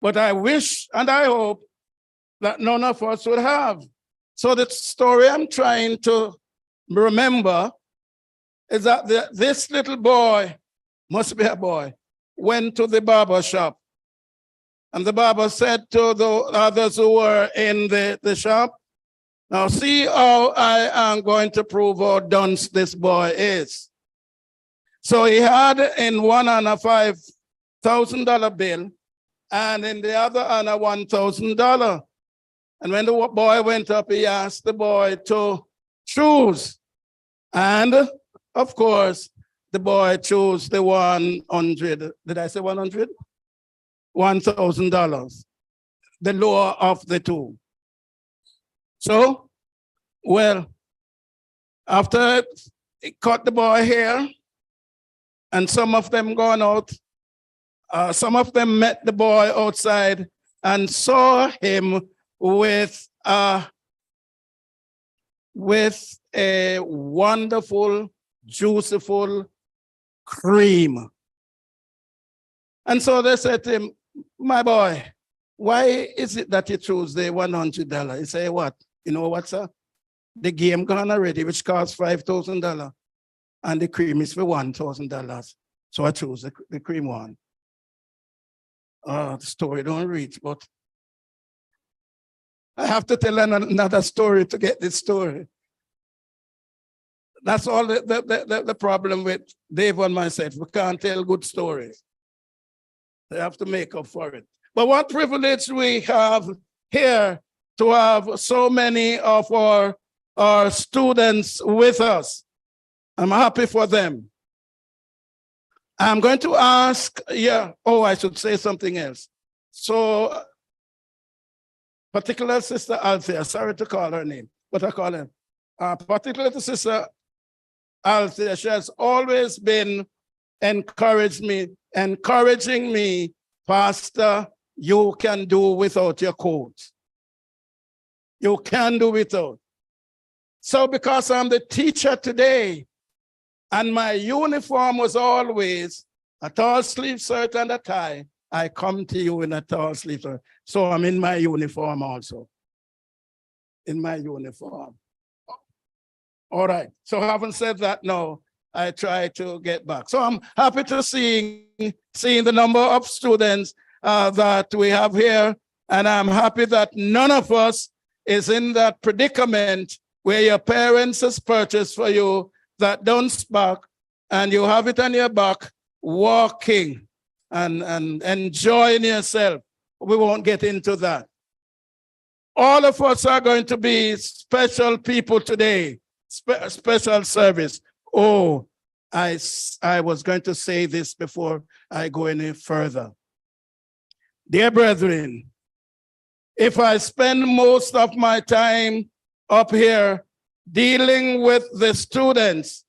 But I wish and I hope that none of us would have. So the story I'm trying to remember is that this little boy, must be a boy, went to the barber shop. And the barber said to the others who were in the shop, now see how I am going to prove how dunce this boy is. So he had in one hand a $5,000 bill and in the other hand a $1,000. And when the boy went up, he asked the boy to choose. And of course, the boy chose the 100. Did I say 100? $1,000, the lower of the two. So, well, after it cut the boy hair, and some of them gone out, some of them met the boy outside and saw him with a wonderful, juiciful cream. And so they said to him, my boy, why is it that you chose the $100? He said, what? You know what, sir? The game gone already, which costs $5,000, and the cream is for $1,000. So I chose the cream one. The story don't reach, but I have to tell another story to get this story. That's all the problem with Dave and myself. We can't tell good stories. They have to make up for it. But what privilege we have here to have so many of our students with us. I'm happy for them. I'm going to ask, I should say something else. So, particular Sister Althea, sorry to call her name, but I call her. Particular to Sister Althea, she has always been encouraging me, Pastor, you can do without your coat. You can do without. So because I'm the teacher today, and my uniform was always a tall sleeve shirt and a tie, I come to you in a tall sleeve shirt. So I'm in my uniform also. In my uniform. All right. So having said that, no, I try to get back. So I'm happy to seeing the number of students that we have here. And I'm happy that none of us is in that predicament where your parents has purchased for you that dunce back and you have it on your back walking and enjoying yourself. We won't get into that. All of us are going to be special people today, special service. Oh, I was going to say this before I go any further. Dear brethren, if I spend most of my time up here dealing with the students,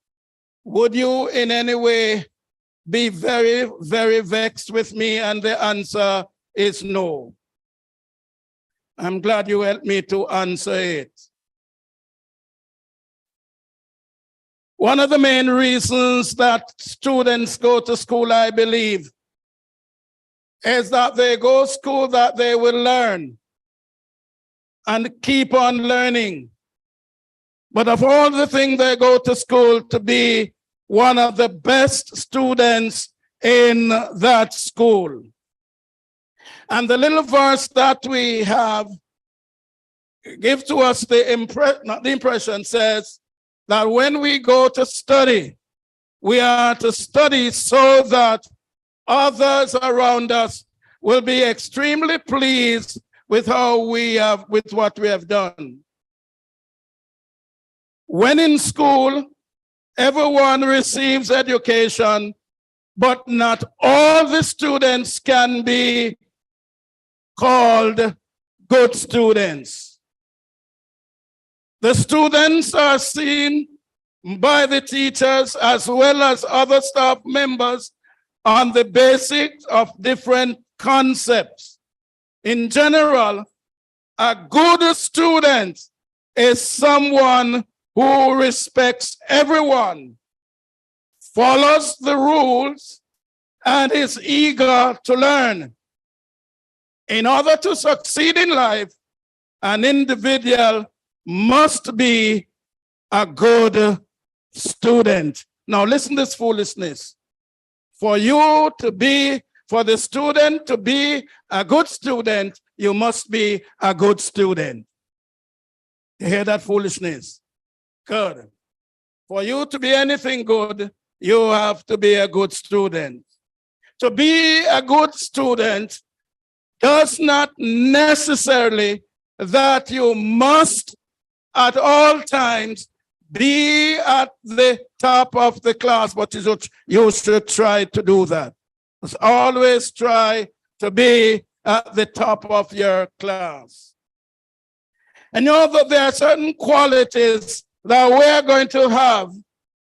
would you in any way be very, very vexed with me? And the answer is no. I'm glad you helped me to answer it. One of the main reasons that students go to school, I believe, is that they go to school that they will learn and keep on learning. But of all the things, they go to school to be one of the best students in that school. And the little verse that we have give to us the impression says that when we go to study, we are to study so that others around us will be extremely pleased with with what we have done. When in school, everyone receives education, but not all the students can be called good students. The students are seen by the teachers as well as other staff members on the basics of different concepts. In general, a good student is someone who respects everyone, follows the rules, and is eager to learn. In order to succeed in life, an individual must be a good student. Now listen to this foolishness. For the student to be a good student, you must be a good student. You hear that foolishness? Good. For you to be anything good, you have to be a good student. To be a good student does not necessarily that you must at all times be at the top of the class, but you should try to do that. Just always try to be at the top of your class. And you know that there are certain qualities that we're going to have,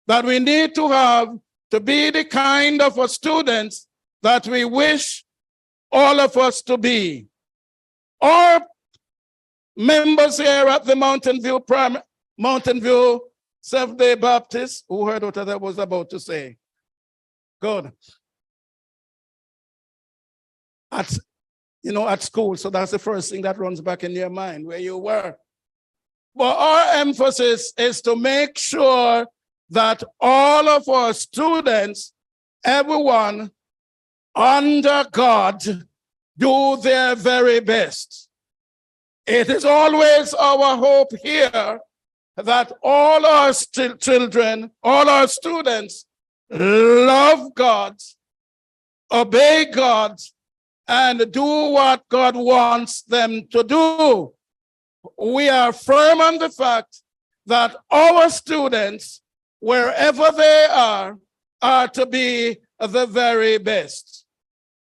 that we need to have to be the kind of a students that we wish all of us to be. Our members here at the Mountain View Seventh-day Baptist, who heard what I was about to say? Good. At school, so that's the first thing that runs back in your mind, where you were. But our emphasis is to make sure that all of our students, everyone under God, do their very best. It is always our hope here that all our children, all our students love God, obey God, and do what God wants them to do. We are firm on the fact that our students, wherever they are to be the very best.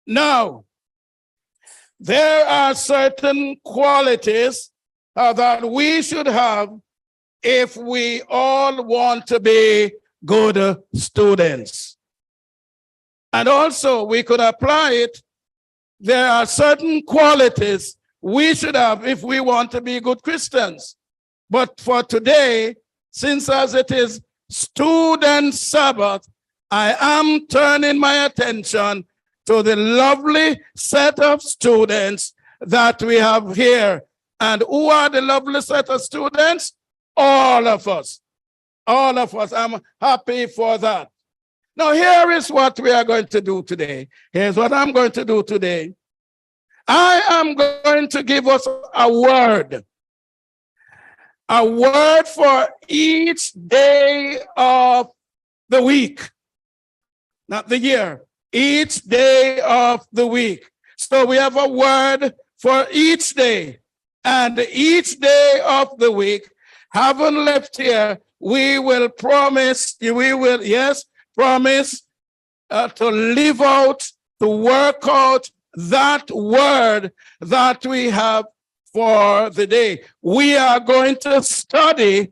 Now, there are certain qualities that we should have if we all want to be good students. And also, we could apply it. There are certain qualities we should have if we want to be good Christians. But for today, since as it is Student Sabbath, I am turning my attention to the lovely set of students that we have here. And who are the lovely set of students? All of us. All of us. I'm happy for that. Now, here is what we are going to do today. Here's what I'm going to do today. I am going to give us a word for each day of the week, not the year, each day of the week. So we have a word for each day, and each day of the week, having left here, we will promise to live out, to work out that word that we have for the day. We are going to study,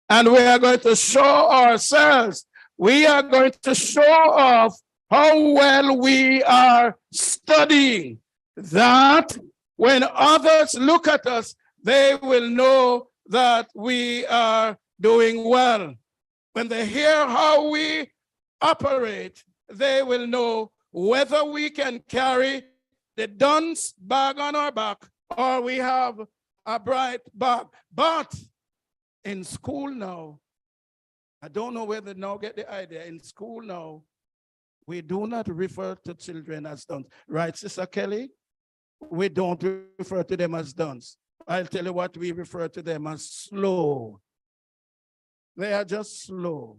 and we are going to show ourselves. We are going to show off how well we are studying. That when others look at us, they will know that we are doing well. When they hear how we operate, they will know whether we can carry the dunce bag on our back or we have a bright bag. But in school now, I don't know whether now get the idea. In school now, we do not refer to children as dunce. Right, Sister Kelly? We don't refer to them as dunce. I'll tell you what we refer to them as: slow. They are just slow,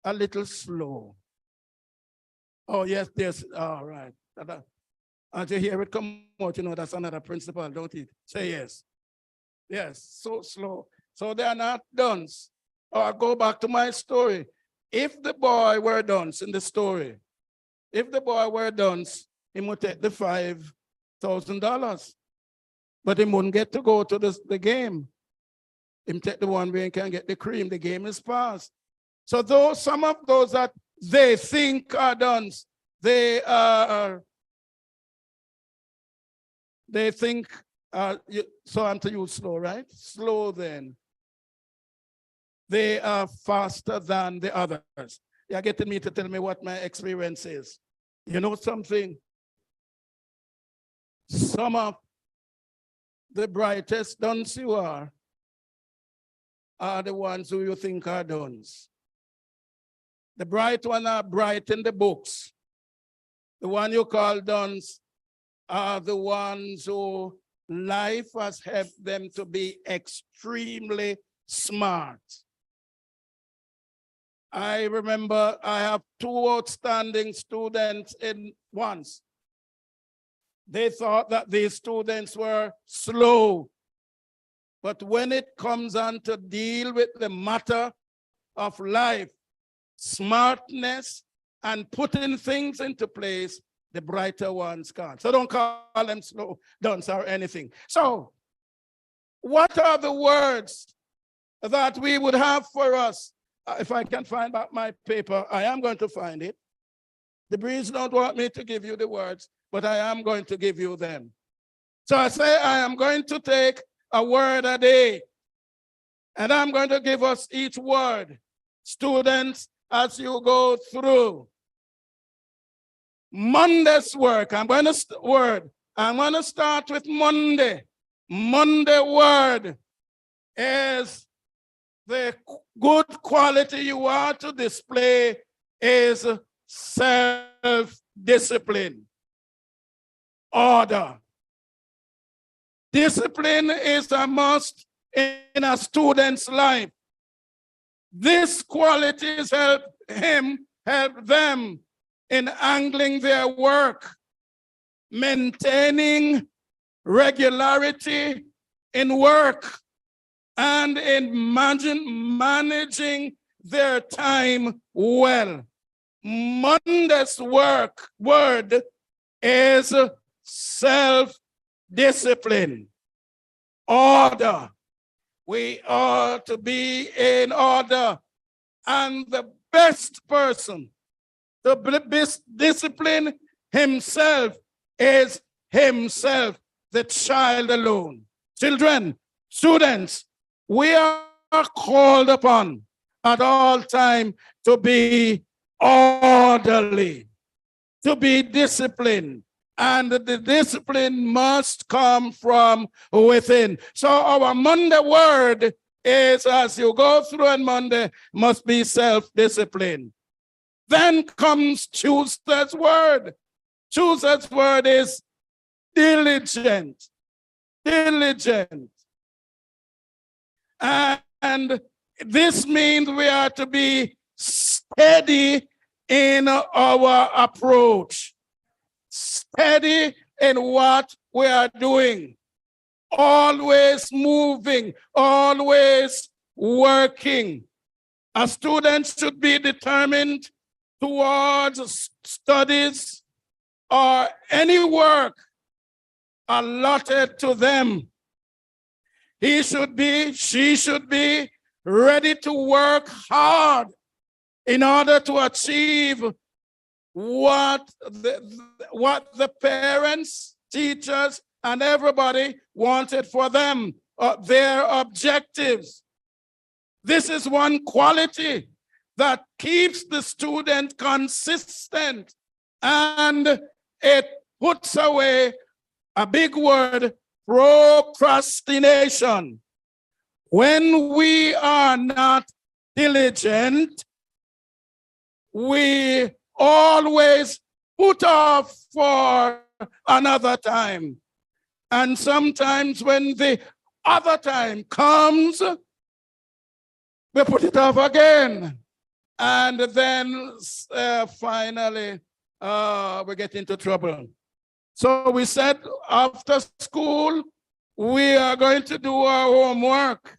a little slow. Oh, yes, all right. And you hear it come out, that's another principle, don't it? Say yes. Yes, so slow. So they are not dunce. Or go back to my story. If the boy were dunce in the story, if the boy were dunce, he would take the $5,000. But he wouldn't get to go to the game. He take the one where he can get the cream. The game is passed. So some of those that they think are dunce, they think, so I'm to use slow, right? Slow then. They are faster than the others. You're getting me to tell me what my experience is. You know something? Some of the brightest dunce you are the ones who you think are dunce. The bright ones are bright in the books. The one you call dunce are the ones who life has helped them to be extremely smart. I remember I have two outstanding students in once. They thought that these students were slow. But when it comes on to deal with the matter of life, smartness, and putting things into place, the brighter ones can't. So don't call them slow dunce or anything. So what are the words that we would have for us? If I can find back my paper, I am going to find it. The breeze don't want me to give you the words, but I am going to give you them. So I say I am going to take a word a day, and I'm going to give us each word. Students, as you go through Monday's work, I'm going to start with Monday. Monday word is the good quality you are to display is self-discipline, order. Discipline is a must in a student's life. These qualities help them in handling their work, maintaining regularity in work, and in managing their time well. Monday's word is self-discipline, order. We are to be in order. And the best person to discipline himself is himself, the child alone. Children, students, we are called upon at all times to be orderly, to be disciplined. And the discipline must come from within. So our Monday word is, as you go through on Monday, must be self-discipline. Then comes Tuesday's word. Tuesday's word is diligent. Diligent. And this means we are to be steady in our approach. Steady in what we are doing. Always moving, always working. A student should be determined towards studies or any work allotted to them. She should be ready to work hard in order to achieve what the parents, teachers, and everybody wanted for them, their objectives. This is one quality that keeps the student consistent, and it puts away a big word, procrastination. When we are not diligent, we always put off for another time. And sometimes when the other time comes, we put it off again. And then finally, we get into trouble. So we said after school, we are going to do our homework.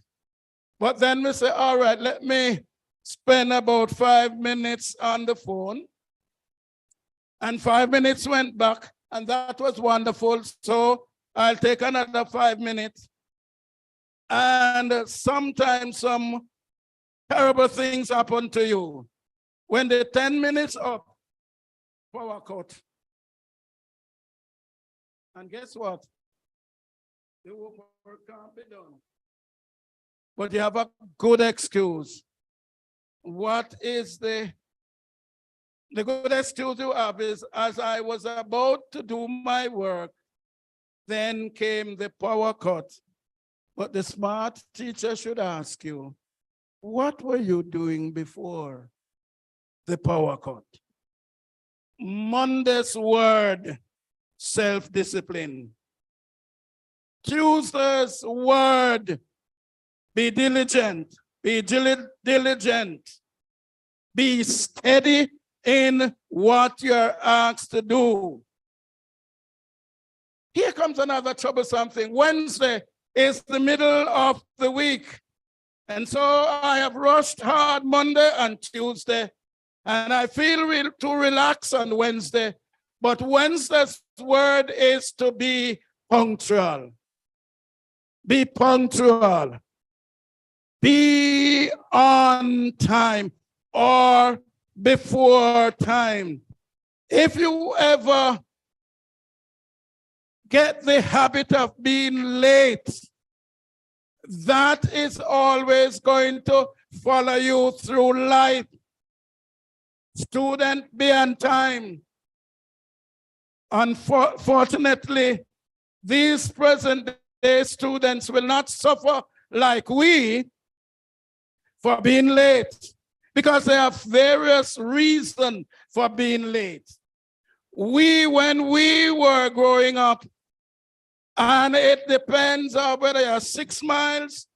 But then we say, all right, let me spend about 5 minutes on the phone. And 5 minutes went back, and that was wonderful. So I'll take another 5 minutes. And sometimes some terrible things happen to you. When the 10 minutes up, power cut. And guess what? The work can't be done. But you have a good excuse. What is the good excuse you have is, as I was about to do my work, Then came the power cut. But the smart teacher should ask you, what were you doing before the power cut? Monday's word, self-discipline. Tuesday's word, be diligent, be diligent. Be steady in what you're asked to do. Here comes another troublesome thing. Wednesday is the middle of the week. And so I have rushed hard Monday and Tuesday, and I feel to relax on Wednesday. But Wednesday's word is to be punctual. Be punctual. Be on time or before time. If you ever get the habit of being late, that is always going to follow you through life. Student, be on time. Unfortunately, these present day students will not suffer like we for being late, because they have various reasons for being late. When we were growing up, and it depends on whether you're 6 miles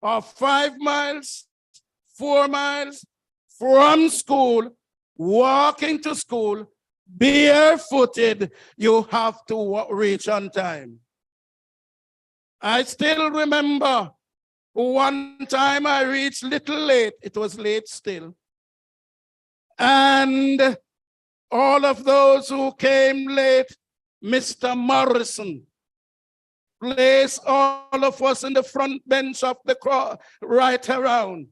or 5 miles, 4 miles from school, walking to school, barefooted, you have to reach on time. I still remember one time I reached little late. It was late still. And all of those who came late, Mr. Morrison placed all of us in the front bench of the crowd right around.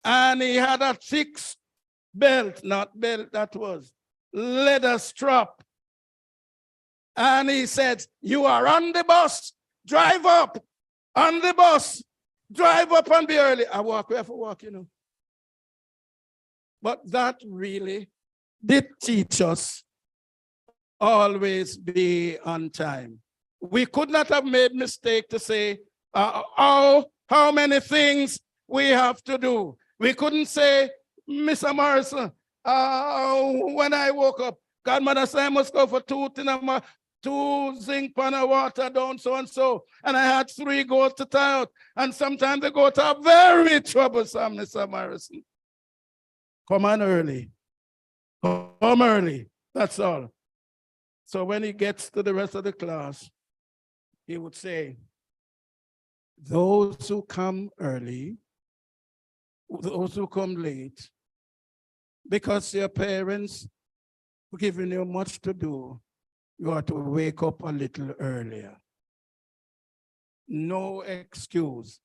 And he had a thick belt, not belt, that was leather strap. And he said, you are on the bus, drive up on the bus, drive up and be early. I walk where for walk, you know. But that really did teach us always be on time. We could not have made mistake to say how many things we have to do. We couldn't say, Mr. Morrison, when I woke up, Godmother said I must go for 2 zinc pan of water down so and so. And I had 3 goats to tie out. And sometimes the goats are very troublesome, Mr. Morrison. Come on early. Come early. That's all. So when he gets to the rest of the class, he would say, those who come early, those who come late, because your parents are giving you much to do, you have to wake up a little earlier. No excuse.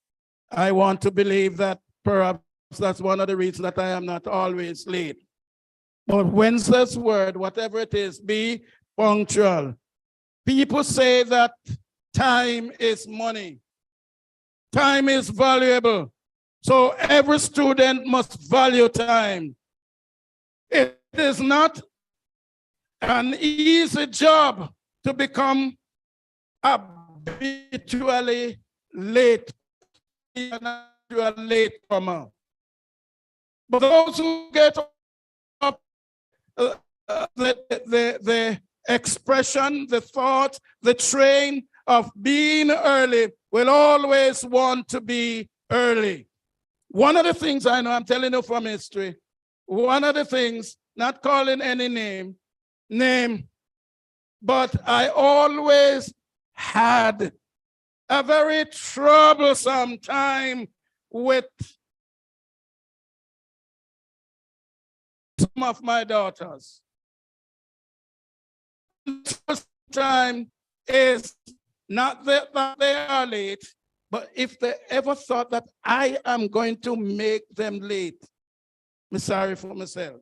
I want to believe that perhaps that's one of the reasons that I am not always late. But Wednesday's word, whatever it is, be punctual. People say that time is money. Time is valuable. So every student must value time. It is not an easy job to become habitually late. You are late comer. But those who get up, the expression, the thought, the train of being early will always want to be early. One of the things I know, I'm telling you from history, one of the things, not calling any name, but I always had a very troublesome time with some of my daughters. First time is not that they are late, but if they ever thought that I am going to make them late, I'm sorry for myself.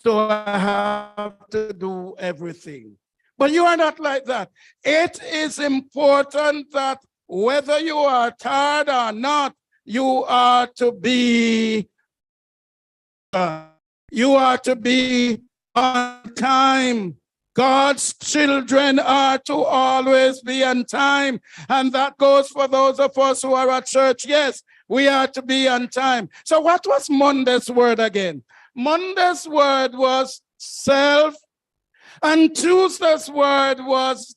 So I have to do everything. But you are not like that. It is important that whether you are tired or not, you are to be on time. God's children are to always be on time. And that goes for those of us who are at church. Yes, we are to be on time. So what was Monday's word again? Monday's word was self, and Tuesday's word was,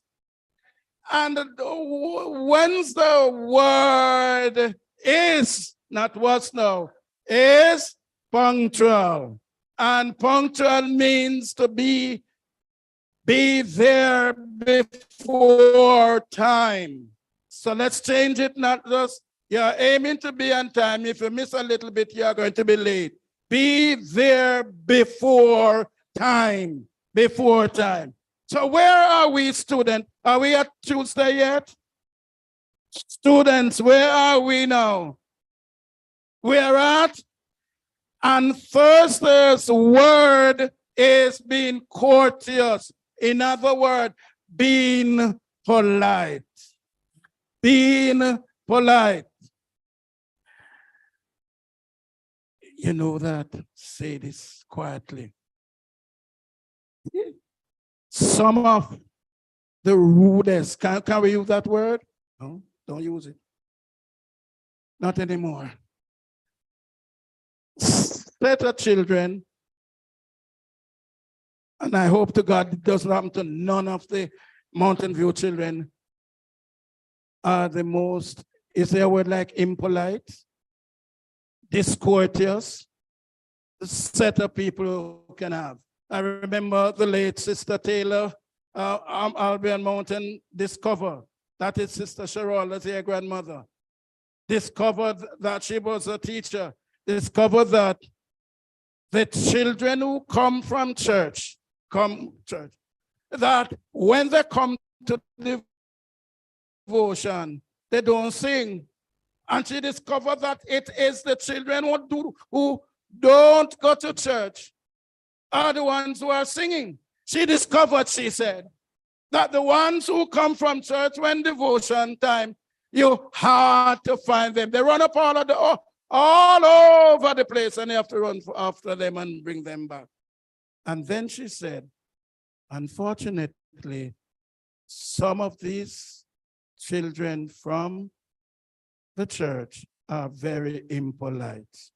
and Wednesday's word is, not was now, is punctual. And punctual means to be there before time. So let's change it, not just you're aiming to be on time. If you miss a little bit, you're going to be late. Be there before time. Before time. So where are we, students? Are we at Tuesday yet? Students, where are we now? We're at, and Thursday's word is being courteous. In other words, being polite. Being polite. You know that? Say this quietly. Some of the rudest, can we use that word? No, don't use it. Not anymore. Set of children, and I hope to God it doesn't happen to none of the Mountain View children, are the most, is there a word like impolite, discourteous, set of people who can have. I remember the late Sister Taylor, Albion Mountain, discovered, that is Sister Cheryl, that's her grandmother, discovered that she was a teacher, discovered that the children who come from church, that when they come to devotion, they don't sing. And she discovered that it is the children who don't go to church are the ones who are singing. She discovered, she said, that the ones who come from church when devotion time, you hard to find them. They run up all over the place, and you have to run after them and bring them back. And then she said, unfortunately, some of these children from the church are very impolite.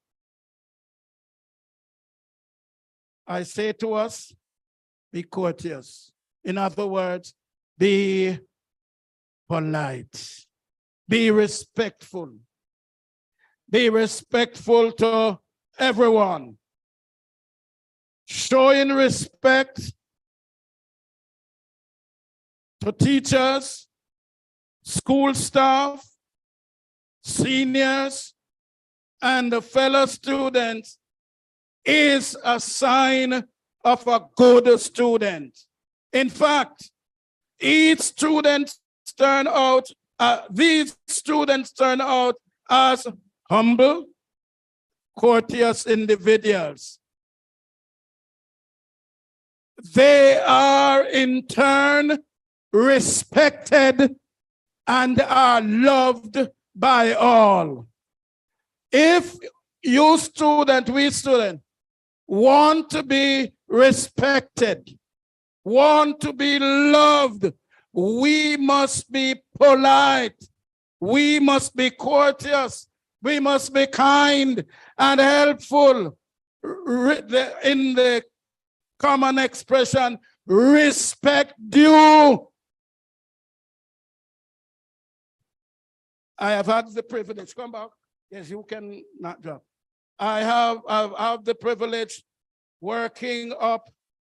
I say to us, be courteous. In other words, be polite. Be respectful. Be respectful to everyone. Showing respect to teachers, school staff, seniors, and the fellow students is a sign of a good student. In fact, these students turn out as humble, courteous individuals. They are in turn respected and are loved by all. If you student, we student, want to be respected, want to be loved, we must be polite, we must be courteous, we must be kind and helpful. In the common expression, respect due. I have had the privilege, come back. Yes, you can not drop. I've had the privilege working up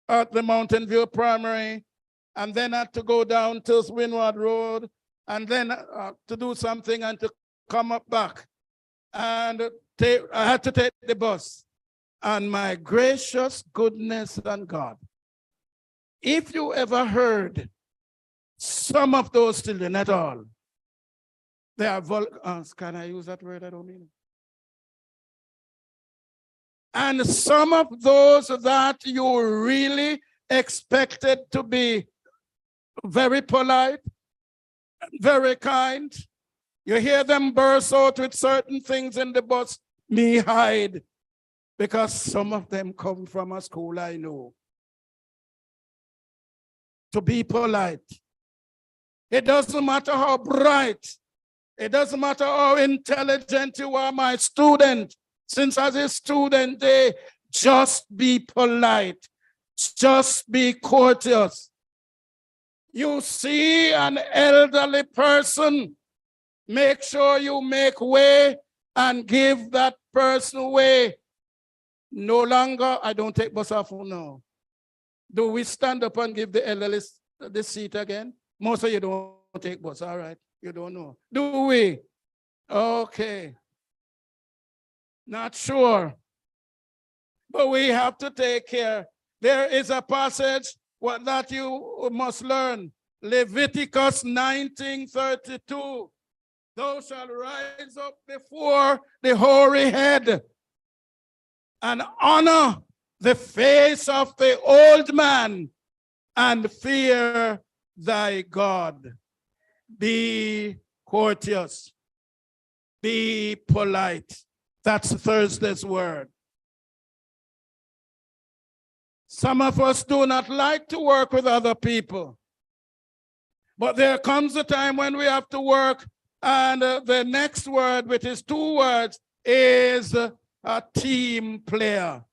at the Mountain View Primary, and then had to go down to Windward Road, and then to do something and to come up back. And I had to take the bus. And my gracious goodness and God, if you ever heard some of those children at all, they are can I use that word? I don't mean it. And some of those that you really expected to be very polite, very kind, you hear them burst out with certain things in the bus, me hide, because some of them come from a school I know. to be polite. It doesn't matter how bright, it doesn't matter how intelligent you are, my student. Since as a student, they just be polite, just be courteous. You see an elderly person, make sure you make way and give that person way. No longer, I don't take bus off now. Do we stand up and give the elderly the seat again? Most of you don't take bus, all right? You don't know. Do we? Okay. Not sure. But we have to take care. There is a passage that you must learn. Leviticus 19:32. Thou shalt rise up before the hoary head and honor the face of the old man and fear thy God. Be courteous. Be polite. That's Thursday's word. Some of us do not like to work with other people. But there comes a time when we have to work, and the next word, which is 2 words, is a team player.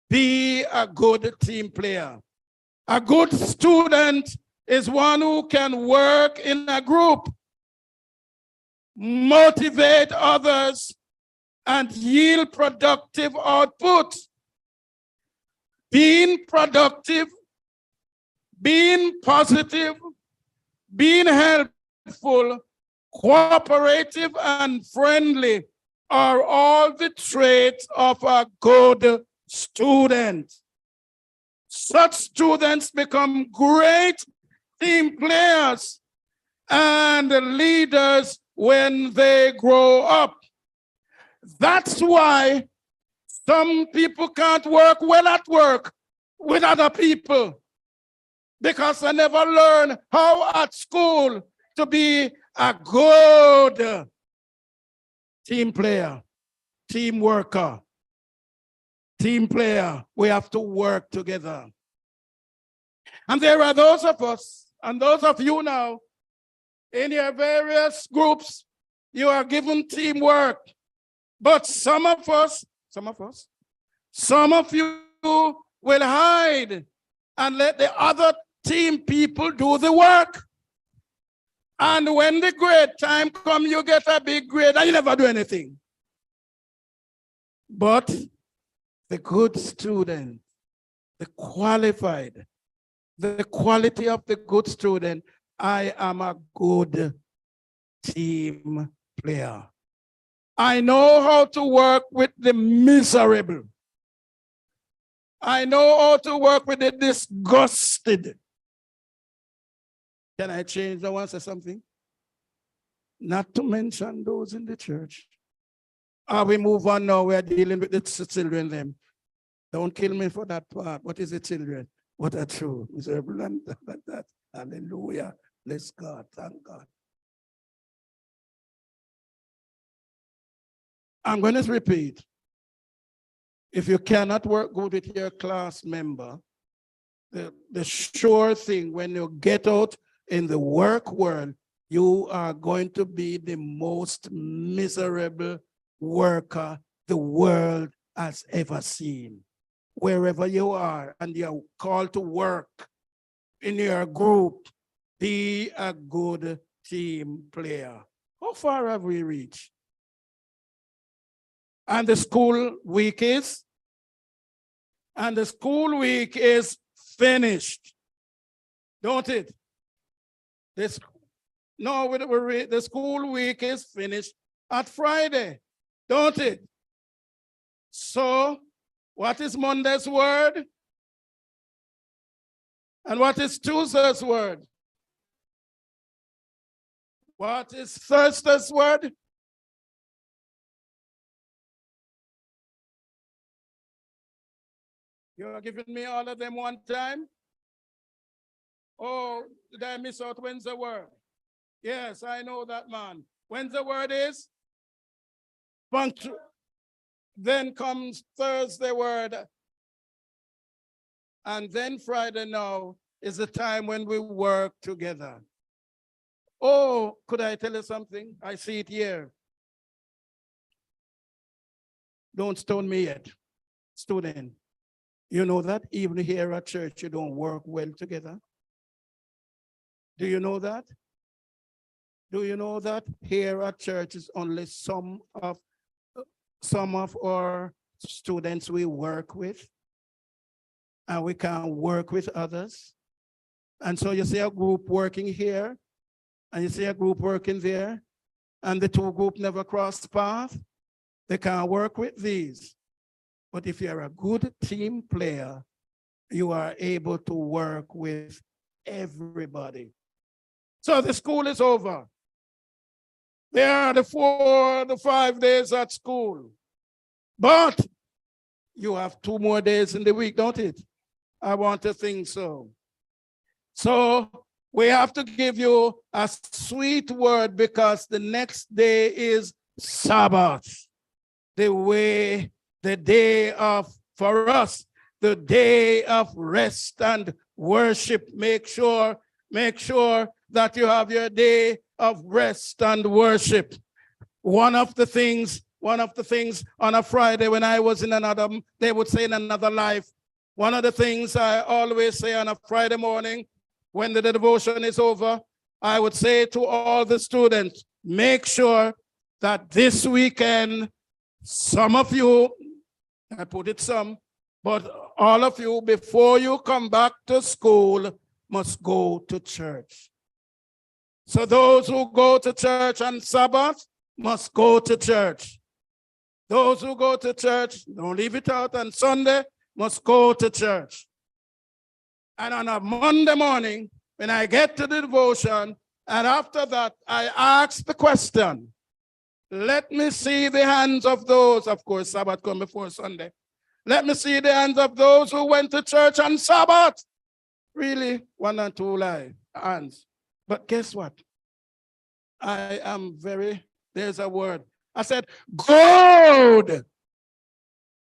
Be a good team player. A good student is one who can work in a group, motivate others, and yield productive output. Being productive, being positive, being helpful, cooperative, and friendly are all the traits of a good student. Such students become great team players and leaders when they grow up. That's why some people can't work well at work with other people, because they never learn how at school to be a good team player, team worker, team player. We have to work together. And there are those of us, and those of you now, in your various groups, you are given teamwork. But some of you will hide and let the other team people do the work. And when the grade time comes, you get a big grade and you never do anything. But the good student, the qualified, the quality of the good student, I am a good team player. I know how to work with the miserable. I know how to work with the disgusted. Can I change? I want to say something. Not to mention those in the church. We move on now. We're dealing with the children them. Don't kill me for that part. What is the children? What are true? Miserable and that. Hallelujah. Bless God. Thank God. I'm going to repeat. If you cannot work good with your class member, the sure thing, when you get out in the work world, you are going to be the most miserable worker the world has ever seen. Wherever you are and you're called to work in your group, be a good team player. How far have we reached? And the school week is? And the school week is finished. Don't it? The school week is finished at Friday. Don't it? So, what is Monday's word? And what is Tuesday's word? What is Thursday's word? You are giving me all of them one time? Oh, did I miss out Wednesday word? Yes, I know that, man. Wednesday word is? Punctual. Then comes Thursday word. And then Friday now is the time when we work together. Oh, could I tell you something? I see it here. Don't stone me yet, student. You know that even here at church, you don't work well together? Do you know that? Do you know that here at church is only some of our students we work with, and we can work with others? And so you see a group working here, and you see a group working there, and the two groups never cross paths. They can't work with these. But if you're a good team player, you are able to work with everybody. So the school is over. There are the 5 days at school. But you have 2 more days in the week, don't it? I want to think so. So we have to give you a sweet word, because the next day is Sabbath. The day of, for us, the day of rest and worship. Make sure that you have your day of rest and worship. One of the things on a Friday when I was in another, they would say in another life, one of the things I always say on a Friday morning when the devotion is over, I would say to all the students, make sure that this weekend, some of you, I put it some, but all of you, before you come back to school, must go to church. So those who go to church on Sabbath must go to church. Those who go to church, don't leave it out, on Sunday, must go to church. And on a Monday morning, when I get to the devotion, and after that, I ask the question, let me see the hands of those, of course, Sabbath come before Sunday. Let me see the hands of those who went to church on Sabbath. Really, 1 and 2 hands. But guess what? I am there's a word. I said, good.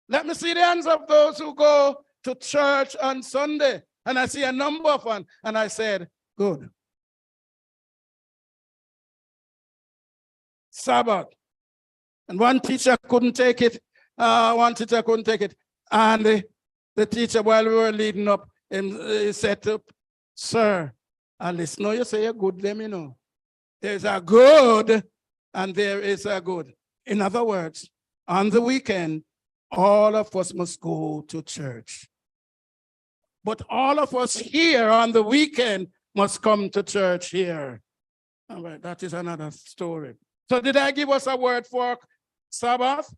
Let me see the hands of those who go to church on Sunday. And I see a number of them. And I said, good. Sabbath. And one teacher couldn't take it. And the teacher, while we were leading up, he said, sir, and listen, you say a good, let me know. There's a good and there is a good. In other words, on the weekend, all of us must go to church. But all of us here on the weekend must come to church here. All right, that is another story. So did I give us a word for Sabbath?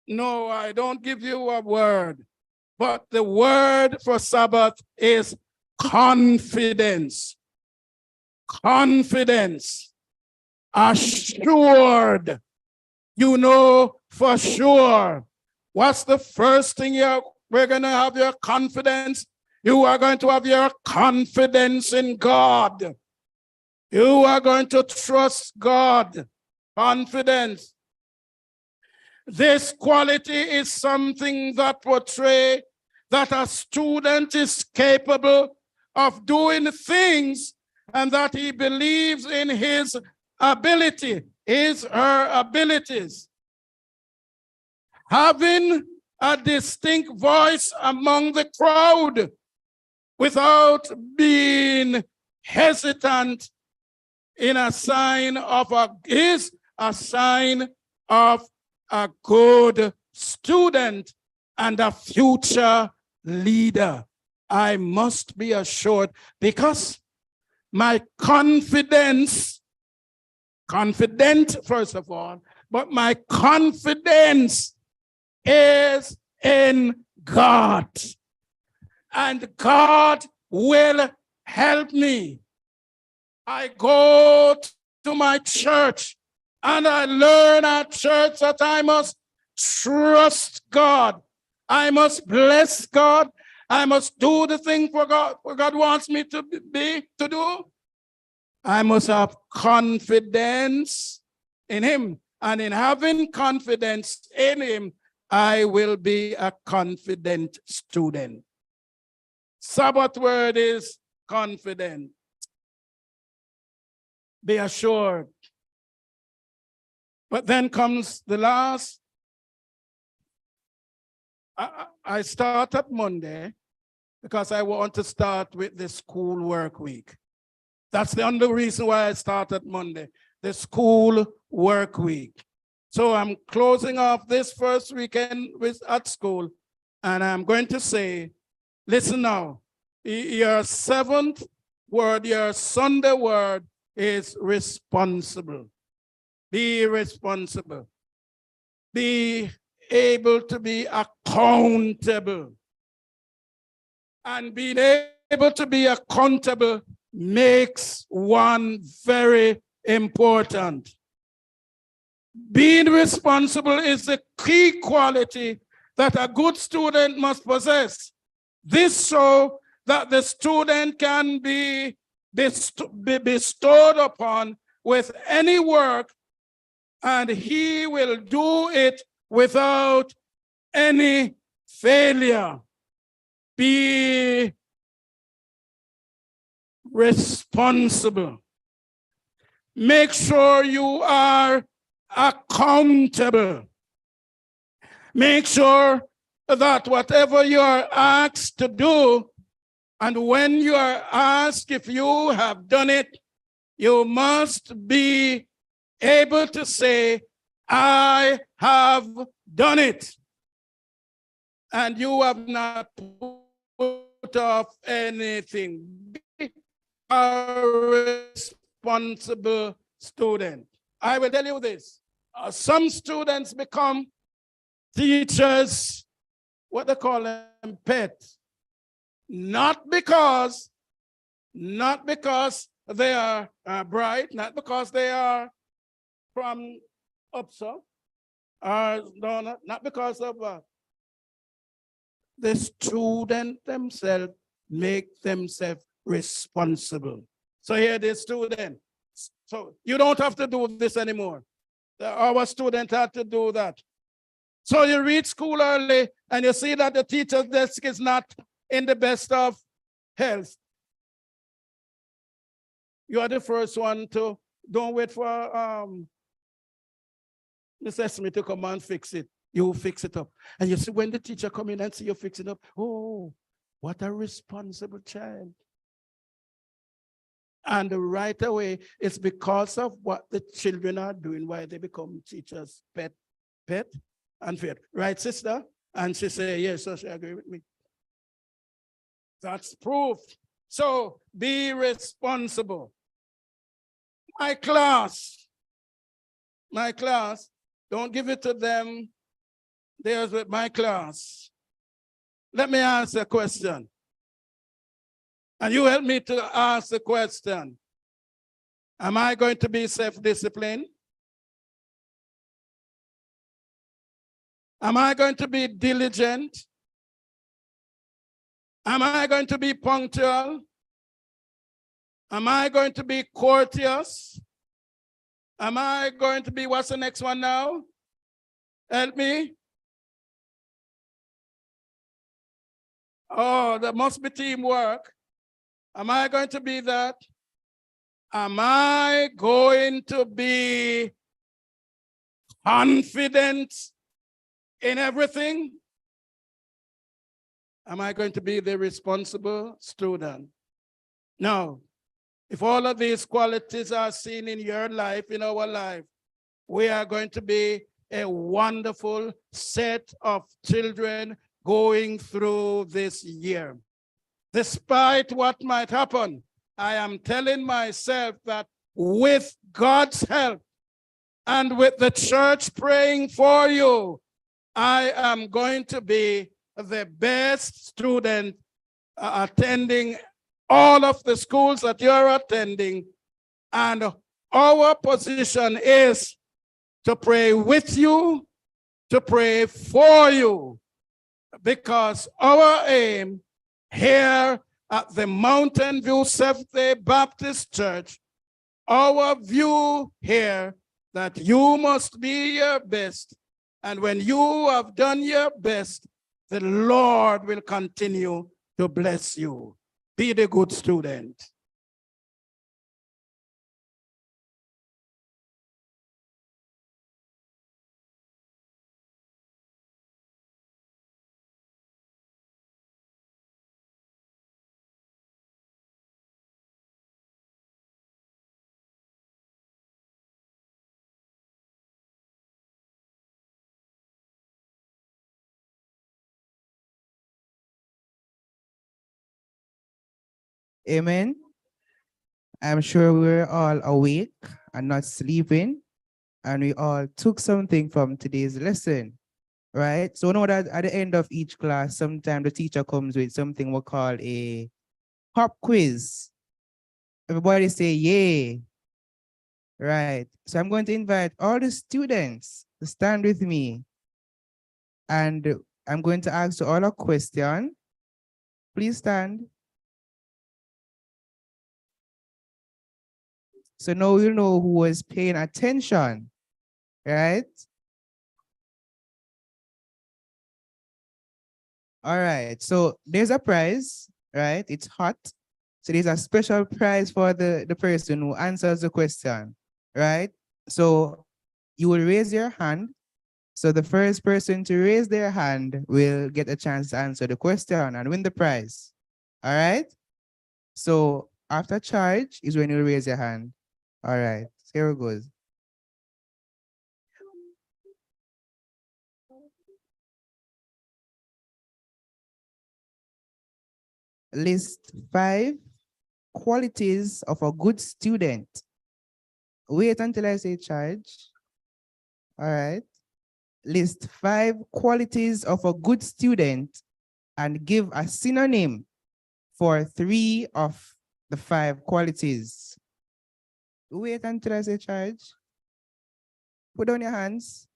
No, I don't give you a word. But the word for Sabbath is confidence. Confidence. Assured. You know for sure. What's the first thing we're going to have your confidence? You are going to have your confidence in God. You are going to trust God. Confidence. This quality is something that portrays that a student is capable of doing things and that he believes in his ability, his, her abilities. Having a distinct voice among the crowd without being hesitant is a sign of a good student and a future leader. I must be assured because my confident first of all, but my confidence is in God. And God will help me. I go to my church and I learn at church that I must trust God. I must bless God. I must do the thing for God, what God wants me to do. I must have confidence in Him. And in having confidence in Him, I will be a confident student. Sabbath word is confident. Be assured. But then comes the last. I start at Monday because I want to start with the school work week. That's the only reason why I started Monday, the school work week. So I'm closing off this first weekend at school, and I'm going to say, listen now, your seventh word, your Sunday word is responsible. Be responsible. Be able to be accountable. And being able to be accountable makes one very important. Being responsible is the key quality that a good student must possess. This so that the student can be bestowed upon with any work, and he will do it without any failure. Be responsible. Make sure you are accountable. Make sure that whatever you are asked to do, and when you are asked if you have done it, you must be able to say, I have done it. And you have not put off anything. Be a responsible student. I will tell you this. Some students become teachers, what they call them, pets. Not because they are bright, not because they are from UPSA, not because of the student themselves make themselves responsible. So here the student. So you don't have to do this anymore. Our student had to do that. So you reach school early and you see that the teacher's desk is not in the best of health. You are the first one to, don't wait for Mr. Smith to come and fix it. You fix it up. And you see when the teacher come in and see you fix it up, oh, what a responsible child. And right away, it's because of what the children are doing why they become teachers' pet, and fear. Right, sister? And she say, yes, so she agree with me. That's proof. So be responsible. My class, don't give it to them. There's with my class. Let me ask a question. And you help me to ask the question. Am I going to be self-disciplined? Am I going to be diligent? Am I going to be punctual? Am I going to be courteous? Am I going to be, what's the next one now? Help me. Oh, there must be teamwork. Am I going to be that? Am I going to be confident in everything? Am I going to be the responsible student? No. If all of these qualities are seen in your life, in our life, we are going to be a wonderful set of children going through this year. Despite what might happen, I am telling myself that with God's help and with the church praying for you, I am going to be the best student attending all of the schools that you're attending. And our position is to pray with you, to pray for you, because our aim here at the Mountain View Seventh-day Baptist Church, our view here that you must be your best. And when you have done your best, the Lord will continue to bless you. Be the good student. Amen. I'm sure we're all awake and not sleeping, and we all took something from today's lesson, right? So know that at the end of each class, sometimes the teacher comes with something we call a pop quiz. Everybody say yay, right? So I'm going to invite all the students to stand with me, and I'm going to ask you all a question. Please stand. So now you know who was paying attention, right? All right. So there's a prize, right? It's hot. So there's a special prize for the person who answers the question, right? So you will raise your hand. So the first person to raise their hand will get a chance to answer the question and win the prize. All right. So after charge is when you raise your hand. All right. Here it goes. List 5 qualities of a good student. Wait until I say charge. All right. List 5 qualities of a good student and give a synonym for 3 of the 5 qualities. Wait until I say charge. Put down your hands.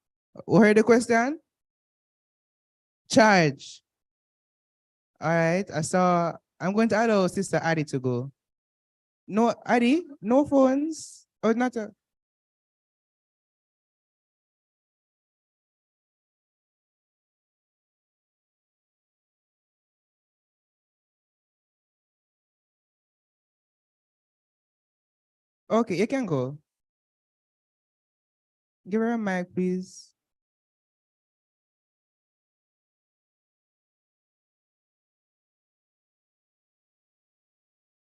Who heard the question? Charge. All right. I'm going to allow Sister Addie to go. No, Addie, no phones. Oh, not a. Okay, you can go. Give her a mic, please.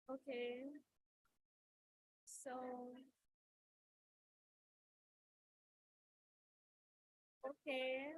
Okay. So, okay.